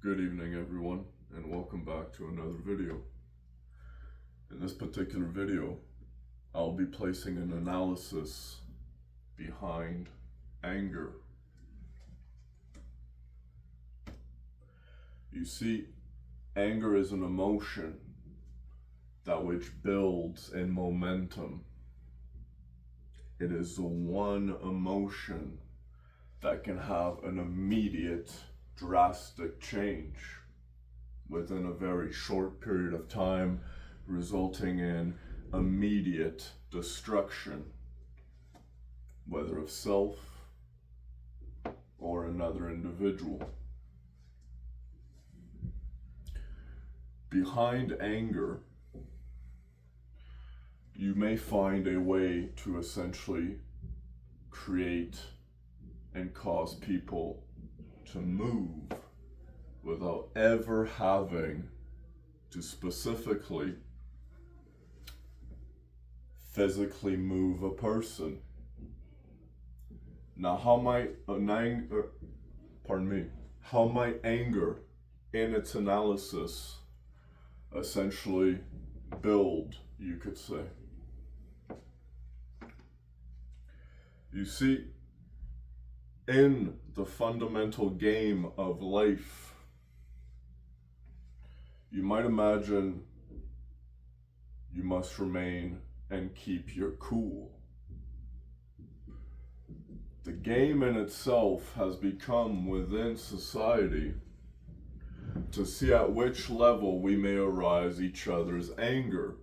Good evening, everyone, and welcome back to another video. In this particular video, I'll be placing an analysis behind anger. You see, anger is an emotion that which builds in momentum. It is the one emotion that can have an immediate, drastic change within a very short period of time, resulting in immediate destruction, whether of self or another individual. Behind anger, you may find a way to essentially create and cause people to move without ever having to specifically physically move a person. Now, how might anger in its analysis essentially build, you could say? You see, in the fundamental game of life, you might imagine you must remain and keep your cool. The game in itself has become within society to see at which level we may arouse each other's anger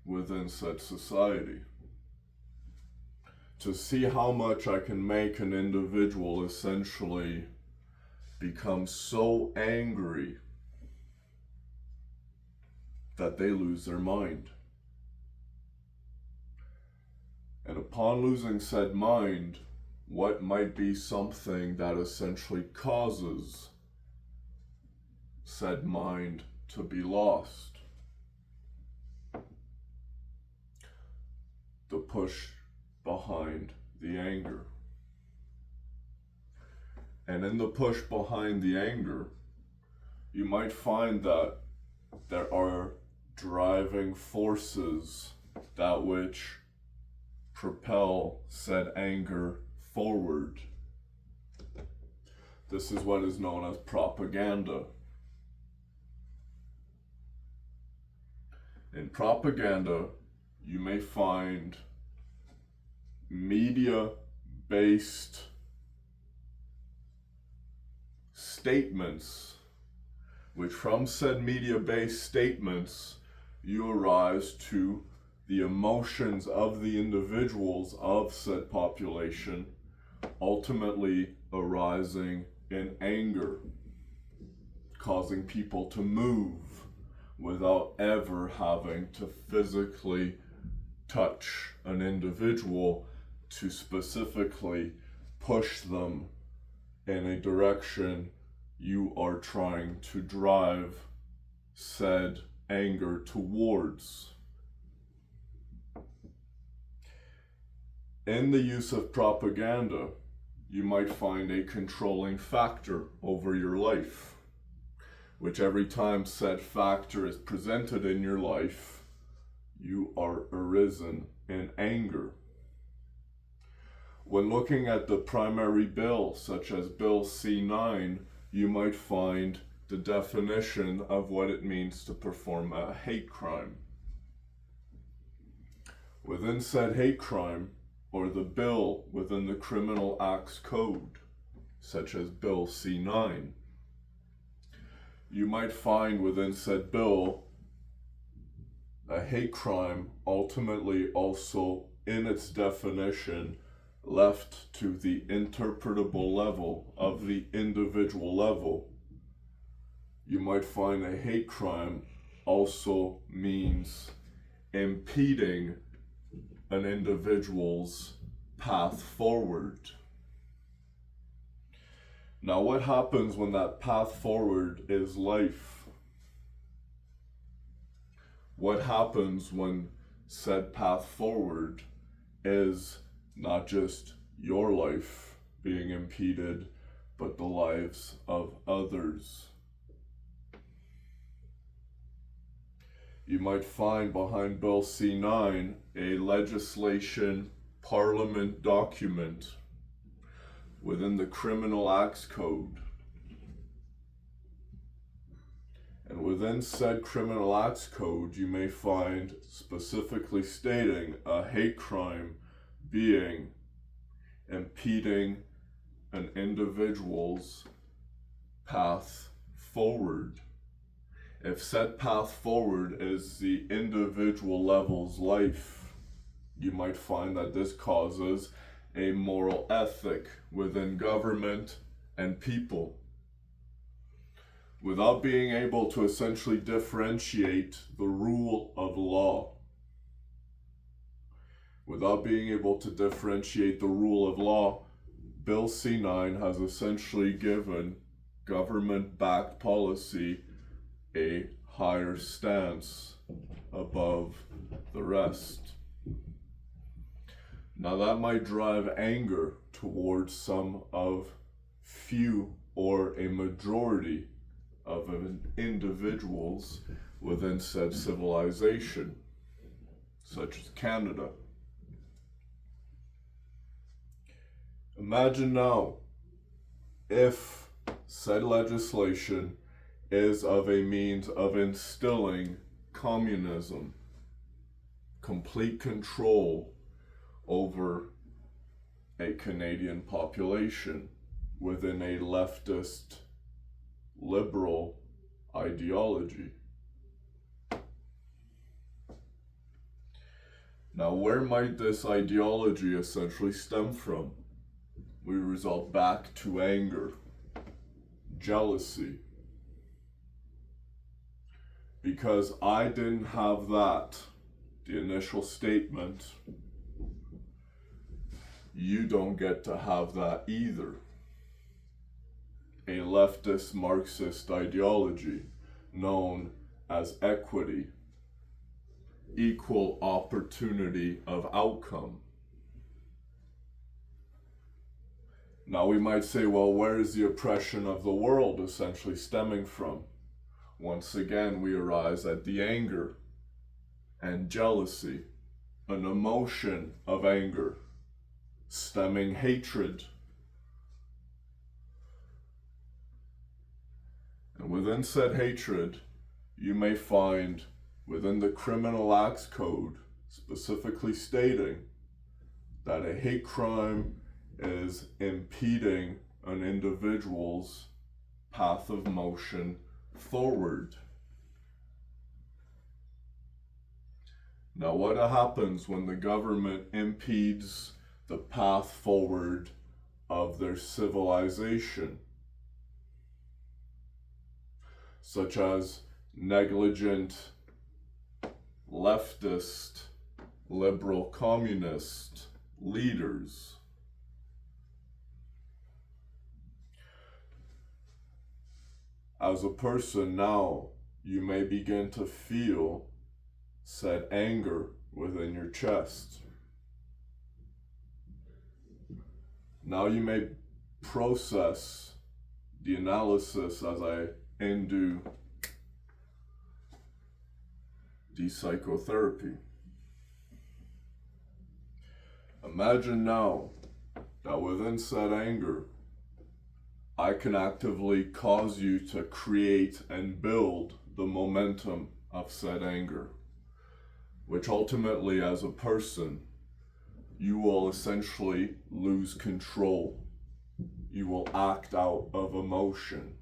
within said society. To see how much I can make an individual essentially become so angry that they lose their mind. And upon losing said mind, what might be something that essentially causes said mind to be lost? The push behind the anger. And in the push behind the anger, you might find that there are driving forces that which propel said anger forward. This is what is known as propaganda. In propaganda, you may find media-based statements, which from said media-based statements, you arise to the emotions of the individuals of said population, ultimately arising in anger, causing people to move without ever having to physically touch an individual to specifically push them in a direction you are trying to drive said anger towards. In the use of propaganda, you might find a controlling factor over your life, which every time said factor is presented in your life, you are arisen in anger. When looking at the primary bill, such as Bill C-9, you might find the definition of what it means to perform a hate crime. Within said hate crime, or the bill within the Criminal Acts Code, such as Bill C-9, you might find within said bill a hate crime ultimately also in its definition left to the interpretable level of the individual level. You might find a hate crime also means impeding an individual's path forward. Now, what happens when that path forward is life? What happens when said path forward is not just your life being impeded, but the lives of others you might find behind Bill C9 a legislation parliament document within the Criminal Acts Code. And within said Criminal Acts Code, you may find specifically stating a hate crime being impeding an individual's path forward. If said path forward is the individual level's life, you might find that this causes a moral ethic within government and people. Without being able to essentially differentiate the rule of law, without being able to differentiate the rule of law, Bill C9 has essentially given government-backed policy a higher stance above the rest. Now that might drive anger towards some of few or a majority of individuals within said civilization, such as Canada. Imagine now if said legislation is of a means of instilling communism, complete control over a Canadian population within a leftist liberal ideology. Now, where might this ideology essentially stem from? We result back to anger, jealousy. Because I didn't have that, the initial statement, you don't get to have that either. A leftist Marxist ideology known as equity, equal opportunity of outcome. Now we might say, well, where is the oppression of the world essentially stemming from? Once again, we arise at the anger and jealousy, an emotion of anger, stemming hatred. And within said hatred, you may find within the Criminal Acts Code specifically stating that a hate crime is impeding an individual's path of motion forward. Now, what happens when the government impedes the path forward of their civilization? Such as negligent leftist, liberal communist leaders. As a person now, you may begin to feel said anger within your chest. Now you may process the analysis as I do the psychotherapy. Imagine now that within said anger, I can actively cause you to create and build the momentum of said anger, which ultimately as a person, you will essentially lose control. You will act out of emotion,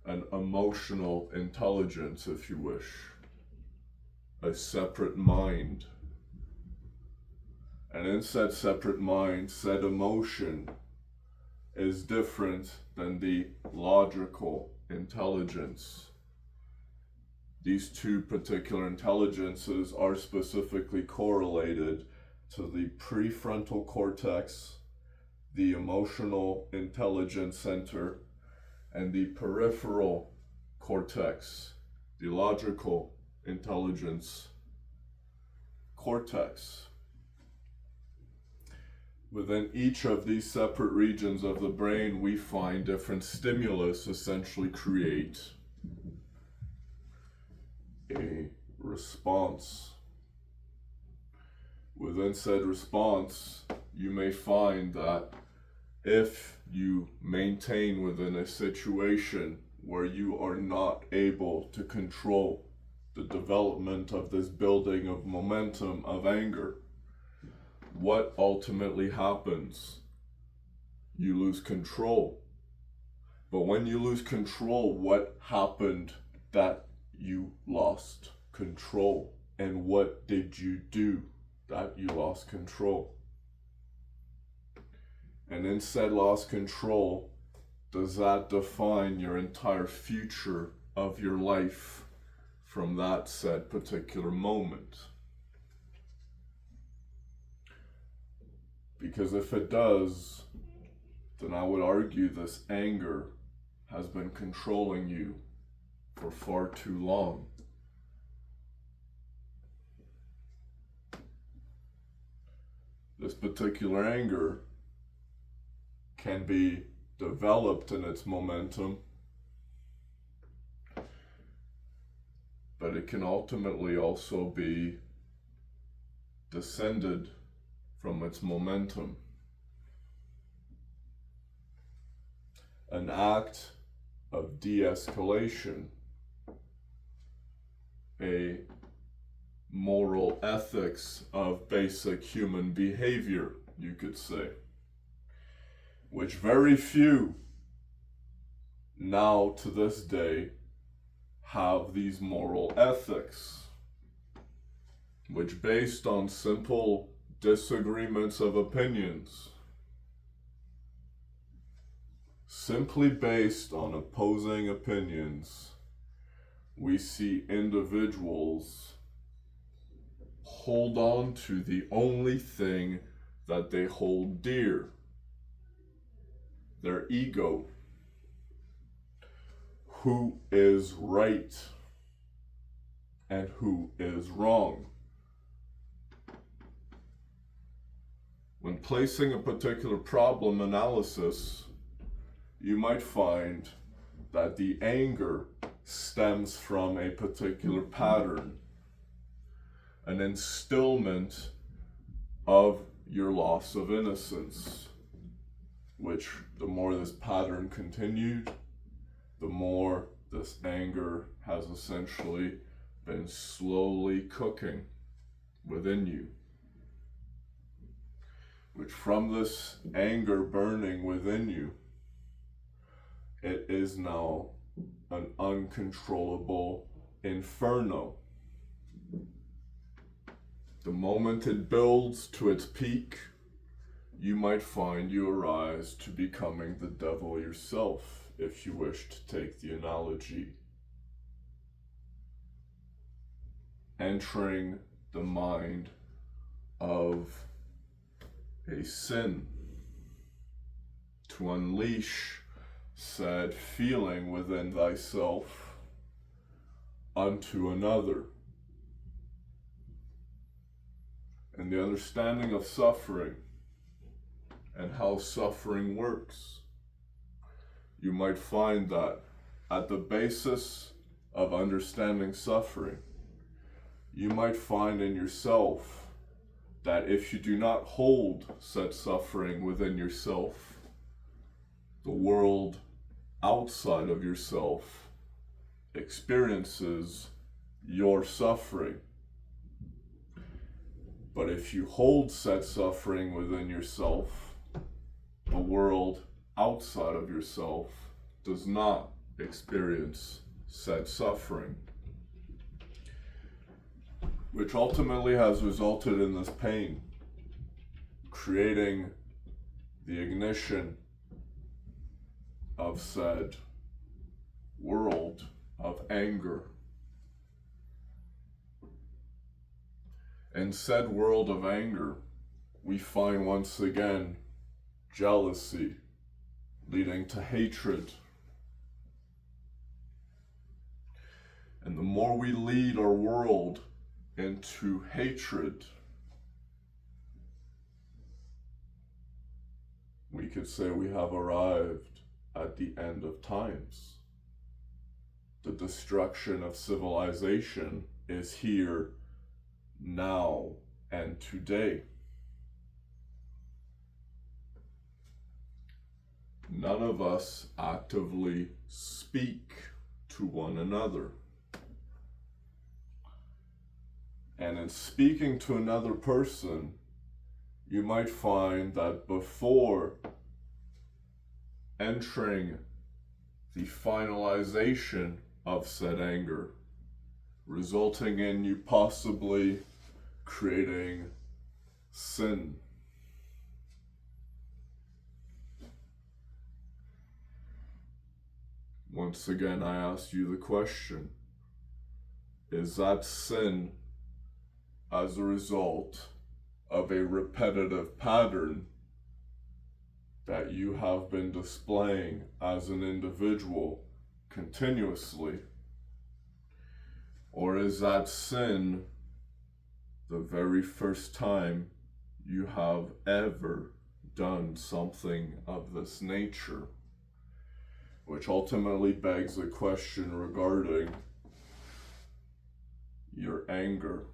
an emotional intelligence, if you wish, a separate mind. And in said separate mind, said emotion is different than the logical intelligence. These two particular intelligences are specifically correlated to the prefrontal cortex, the emotional intelligence center, and the peripheral cortex, the logical intelligence cortex. Within each of these separate regions of the brain, we find different stimulus essentially create a response. Within said response, you may find that if you maintain within a situation where you are not able to control the development of this building of momentum of anger, what ultimately happens? You lose control. But when you lose control, what happened that you lost control? And what did you do that you lost control? And in said lost control, does that define your entire future of your life from that said particular moment? Because if it does, then I would argue this anger has been controlling you for far too long. This particular anger can be developed in its momentum, but it can ultimately also be descended from its momentum. An act of de-escalation, a moral ethics of basic human behavior, you could say, which very few now to this day have these moral ethics, which based on simple disagreements of opinions, simply based on opposing opinions, we see individuals hold on to the only thing that they hold dear, their ego. Who is right and who is wrong? When placing a particular problem analysis, you might find that the anger stems from a particular pattern, an instillment of your loss of innocence, which the more this pattern continued, the more this anger has essentially been slowly cooking within you. Which from this anger burning within you, it is now an uncontrollable inferno. The moment it builds to its peak, you might find you arise to becoming the devil yourself, if you wish to take the analogy. Entering the mind of a sin to unleash said feeling within thyself unto another. And the understanding of suffering and how suffering works, you might find that at the basis of understanding suffering, you might find in yourself that if you do not hold such suffering within yourself, the world outside of yourself experiences your suffering. But if you hold said suffering within yourself, the world outside of yourself does not experience said suffering, which ultimately has resulted in this pain, creating the ignition of said world of anger. In said world of anger, we find once again jealousy leading to hatred. And the more we lead our world into hatred, we could say we have arrived at the end of times. the destruction of civilization is here, now, and today. None of us actively speak to one another. And in speaking to another person, you might find that before entering the finalization of said anger, resulting in you possibly creating sin. Once again, I ask you the question, is that sin as a result of a repetitive pattern that you have been displaying as an individual continuously? Or is that sin the very first time you have ever done something of this nature? Which ultimately begs the question regarding your anger.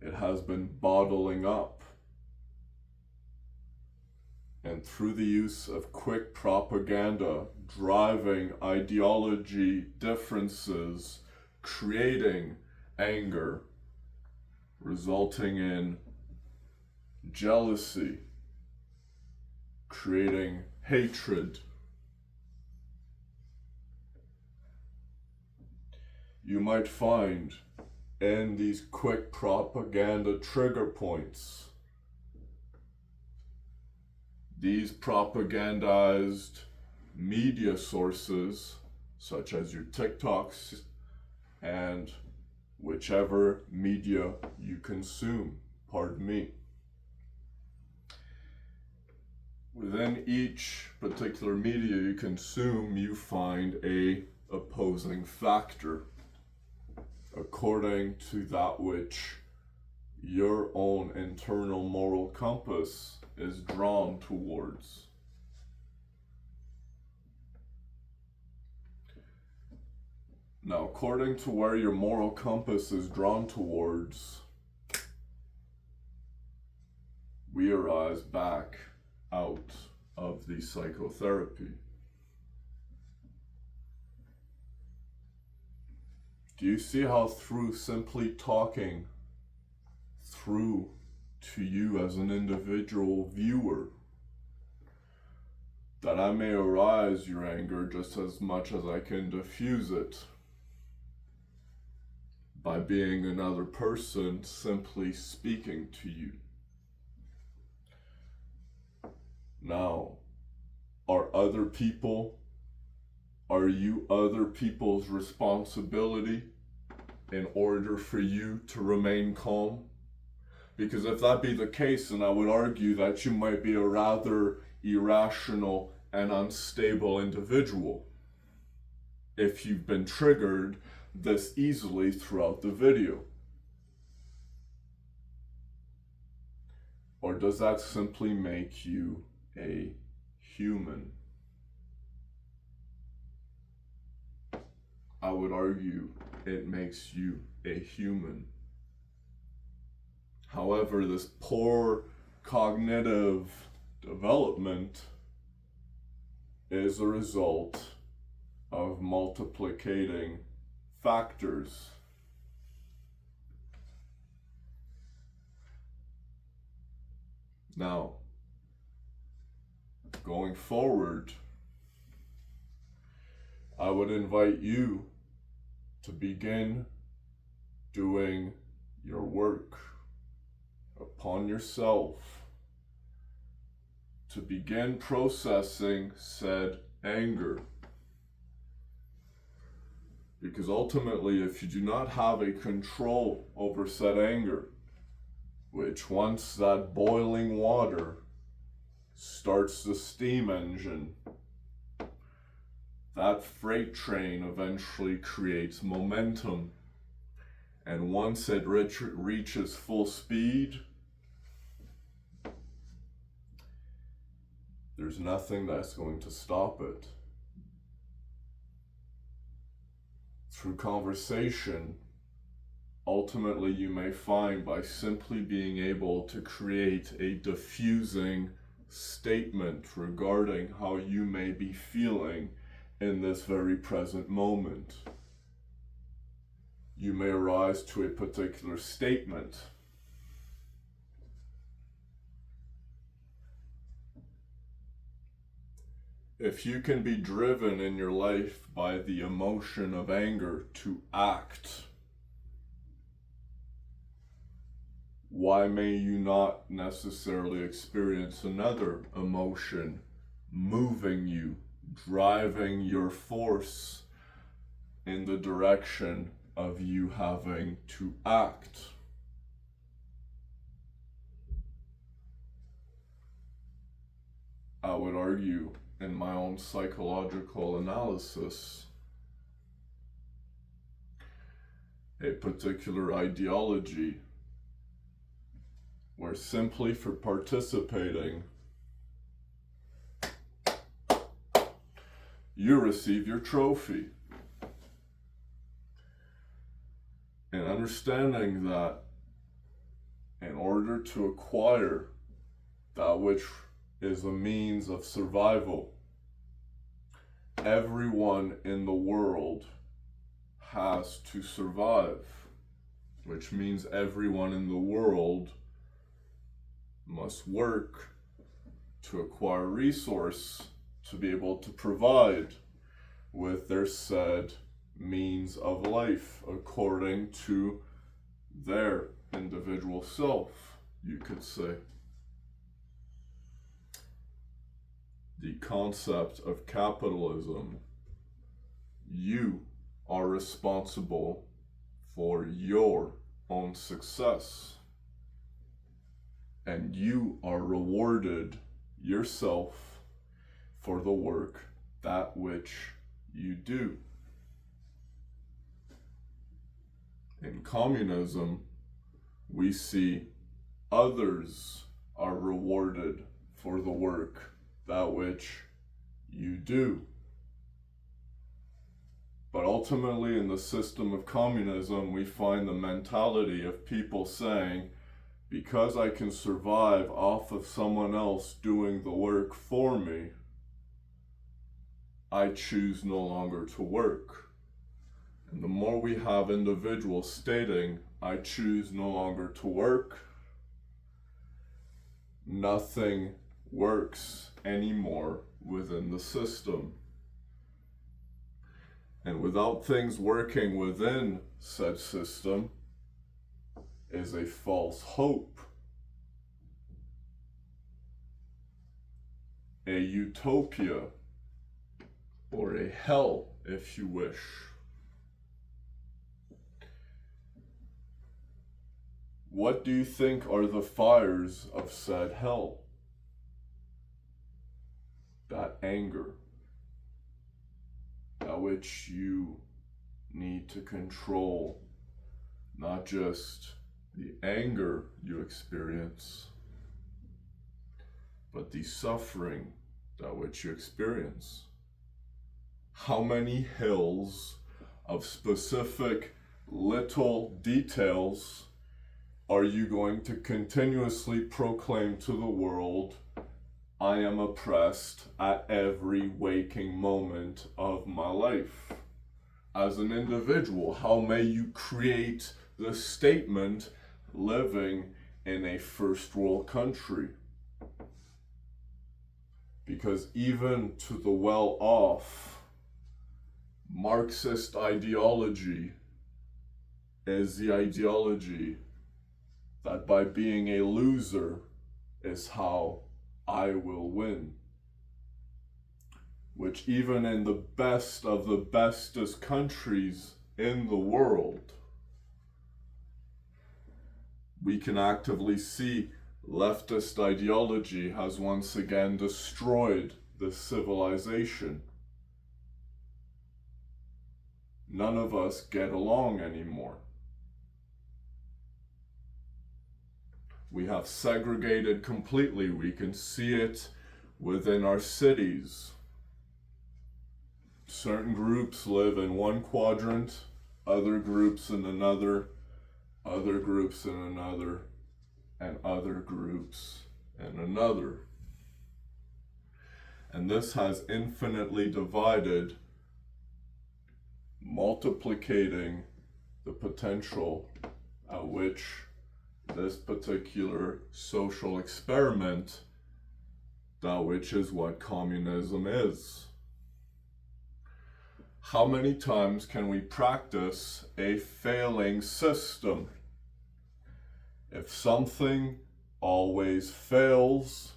It has been bottling up, and through the use of quick propaganda, driving ideology differences, creating anger, resulting in jealousy, creating hatred. You might find in these quick propaganda trigger points, these propagandized media sources, such as your TikToks and whichever media you consume, pardon me. Within each particular media you consume, you find a opposing factor according to that which your own internal moral compass is drawn towards. Now, according to where your moral compass is drawn towards, we arise back out of the psychotherapy. Do you see how through simply talking through to you as an individual viewer, that I may arise your anger just as much as I can diffuse it by being another person simply speaking to you? Now, are you other people's responsibility in order for you to remain calm? Because if that be the case, then I would argue that you might be a rather irrational and unstable individual if you've been triggered this easily throughout the video. Or does that simply make you a human? I would argue it makes you a human. However, this poor cognitive development is a result of multiplicating factors. Now, going forward, I would invite you to begin doing your work upon yourself, to begin processing said anger. Because ultimately, if you do not have a control over said anger, which once that boiling water starts the steam engine, that freight train eventually creates momentum. And once it reaches full speed, there's nothing that's going to stop it. through conversation, ultimately you may find by simply being able to create a diffusing statement regarding how you may be feeling in this very present moment. You may arise to a particular statement. If you can be driven in your life by the emotion of anger to act, why may you not necessarily experience another emotion moving you, driving your force in the direction of you having to act? I would argue, in my own psychological analysis, a particular ideology where simply for participating, you receive your trophy. And understanding that in order to acquire that which is a means of survival, everyone in the world has to survive, which means everyone in the world must work to acquire resource to be able to provide with their said means of life according to their individual self, you could say. The concept of capitalism, you are responsible for your own success, and you are rewarded yourself for the work that which you do. In communism, we see others are rewarded for the work that which you do. But ultimately, in the system of communism, we find the mentality of people saying, because I can survive off of someone else doing the work for me, I choose no longer to work. And the more we have individuals stating, I choose no longer to work, nothing works anymore within the system. And without things working within said system is a false hope, a utopia, or a hell, if you wish. What do you think are the fires of said hell? That anger, that which you need to control, not just the anger you experience, but the suffering that which you experience. How many hills of specific little details are you going to continuously proclaim to the world, I am oppressed at every waking moment of my life? As an individual, how may you create the statement living in a first world country? Because even to the well-off, Marxist ideology is the ideology that by being a loser is how I will win. Which even in the best of the bestest countries in the world, we can actively see leftist ideology has once again destroyed this civilization. None of us get along anymore. We have segregated completely. We can see it within our cities. certain groups live in one quadrant, other groups in another, other groups in another, and other groups in another. And this has infinitely divided, multiplicating the potential at which this particular social experiment, that which is what communism is. How many times can we practice a failing system? If something always fails,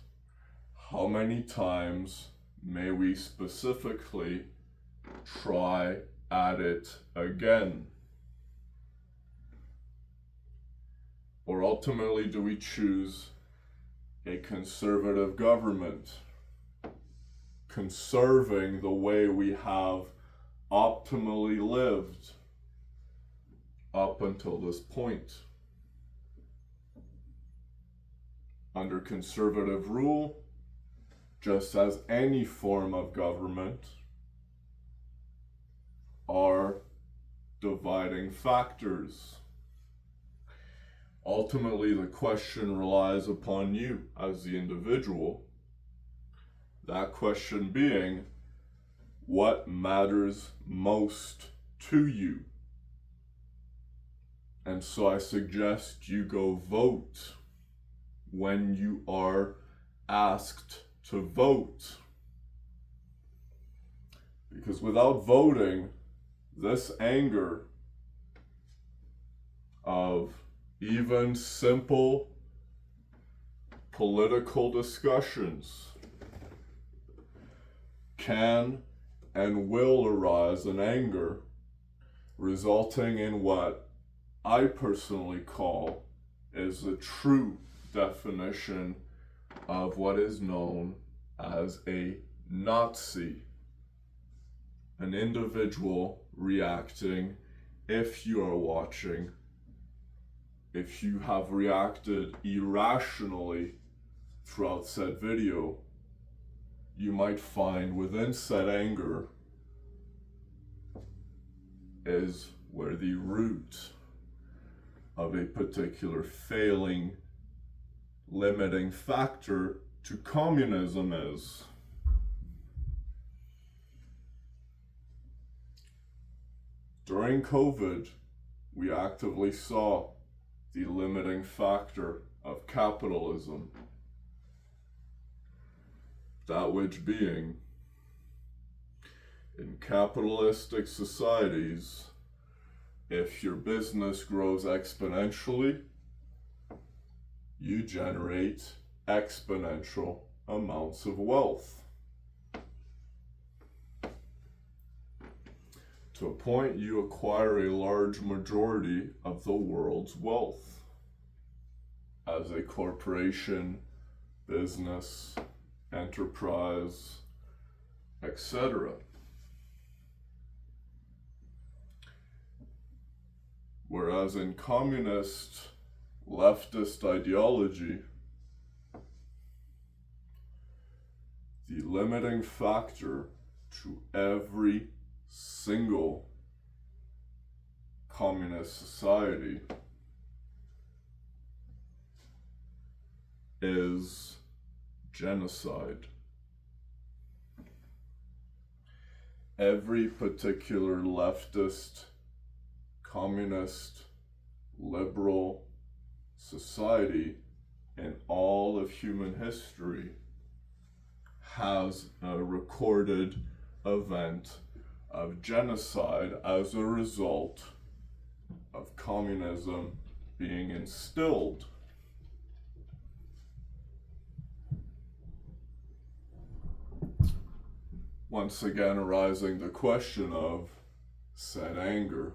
how many times may we specifically try at it again? Or ultimately, do we choose a conservative government, conserving the way we have optimally lived up until this point? Under conservative rule, just as any form of government, are dividing factors. Ultimately, the question relies upon you as the individual. That question being, what matters most to you? And so I suggest you go vote when you are asked to vote. Because without voting, this anger of even simple political discussions can and will arise in anger, resulting in what I personally call is the true definition of what is known as a Nazi. An individual reacting, if you are watching, if you have reacted irrationally throughout said video, you might find within said anger is where the root of a particular failing, limiting factor to communism is. During COVID, we actively saw the limiting factor of capitalism. That which being, in capitalistic societies, if your business grows exponentially, you generate exponential amounts of wealth. To a point, you acquire a large majority of the world's wealth as a corporation, business, enterprise, etc. Whereas in communist, leftist ideology, the limiting factor to every single communist society is genocide. Every particular leftist, communist, liberal society in all of human history has a recorded event of genocide as a result of communism being instilled. Once again arising the question of said anger.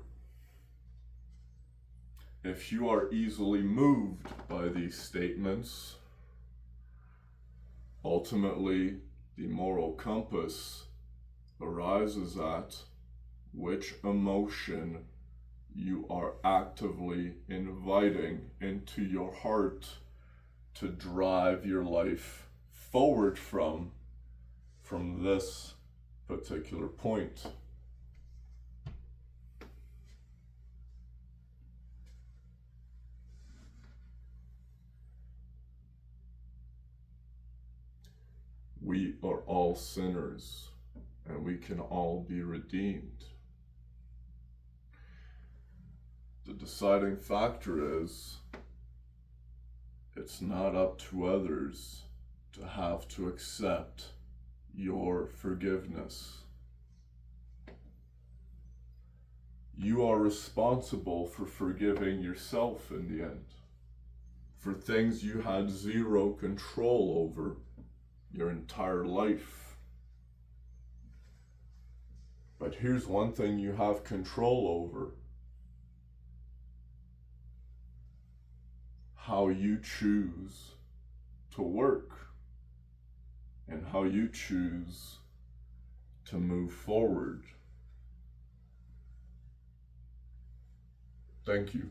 If you are easily moved by these statements, ultimately the moral compass arises at which emotion you are actively inviting into your heart to drive your life forward from this particular point. We are all sinners, and we can all be redeemed. The deciding factor is, it's not up to others to have to accept your forgiveness. You are responsible for forgiving yourself in the end, for things you had zero control over your entire life. But here's one thing you have control over: how you choose to work and how you choose to move forward. Thank you.